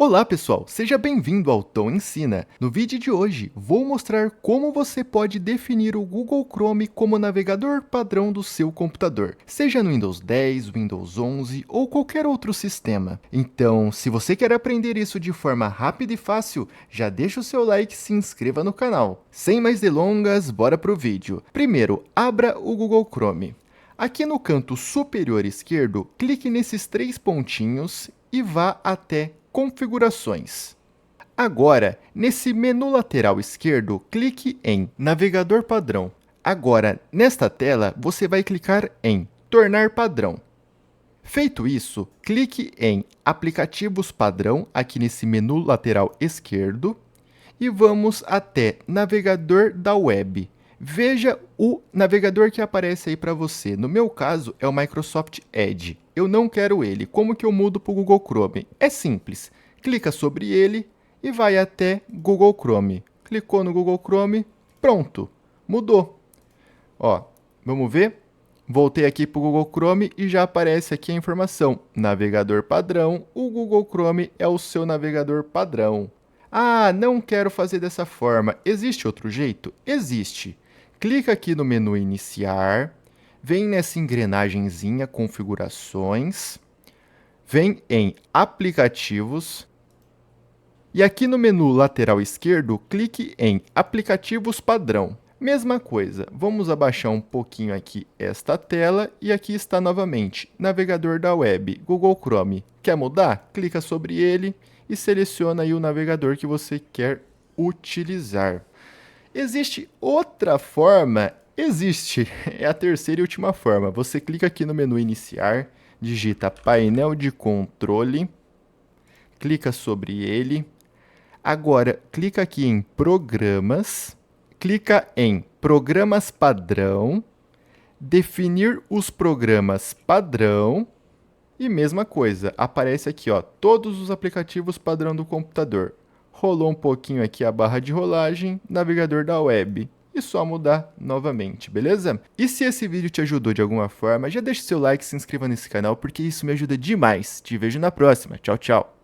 Olá pessoal, seja bem-vindo ao Tom Ensina. No vídeo de hoje, vou mostrar como você pode definir o Google Chrome como navegador padrão do seu computador, seja no Windows 10, Windows 11 ou qualquer outro sistema. Então, se você quer aprender isso de forma rápida e fácil, já deixa o seu like e se inscreva no canal. Sem mais delongas, bora pro vídeo. Primeiro, abra o Google Chrome. Aqui no canto superior esquerdo, clique nesses três pontinhos e vá até Configurações. Agora, nesse menu lateral esquerdo, clique em Navegador Padrão. Agora, nesta tela, você vai clicar em Tornar Padrão. Feito isso, clique em Aplicativos Padrão, aqui nesse menu lateral esquerdo, e vamos até Navegador da Web. Veja o navegador que aparece aí para você. No meu caso, é o Microsoft Edge. Eu não quero ele. Como que eu mudo para o Google Chrome? É simples. Clica sobre ele e vai até Google Chrome. Clicou no Google Chrome, pronto. Mudou. Ó, vamos ver? Voltei aqui para o Google Chrome e já aparece aqui a informação. Navegador padrão, o Google Chrome é o seu navegador padrão. Ah, não quero fazer dessa forma. Existe outro jeito? Existe. Clica aqui no menu Iniciar, vem nessa engrenagenzinha Configurações, vem em Aplicativos, e aqui no menu lateral esquerdo, clique em Aplicativos Padrão. Mesma coisa, vamos abaixar um pouquinho aqui esta tela e aqui está novamente, navegador da web, Google Chrome. Quer mudar? Clica sobre ele e seleciona aí o navegador que você quer utilizar. Existe outra forma? Existe, é a terceira e última forma. Você clica aqui no menu Iniciar, digita Painel de Controle, clica sobre ele. Agora, clica aqui em Programas, clica em Programas Padrão, definir os programas padrão e mesma coisa, aparece aqui, ó, todos os aplicativos padrão do computador. Rolou um pouquinho aqui a barra de rolagem, navegador da web. E só mudar novamente, beleza? E se esse vídeo te ajudou de alguma forma, já deixa seu like e se inscreva nesse canal, porque isso me ajuda demais. Te vejo na próxima. Tchau, tchau.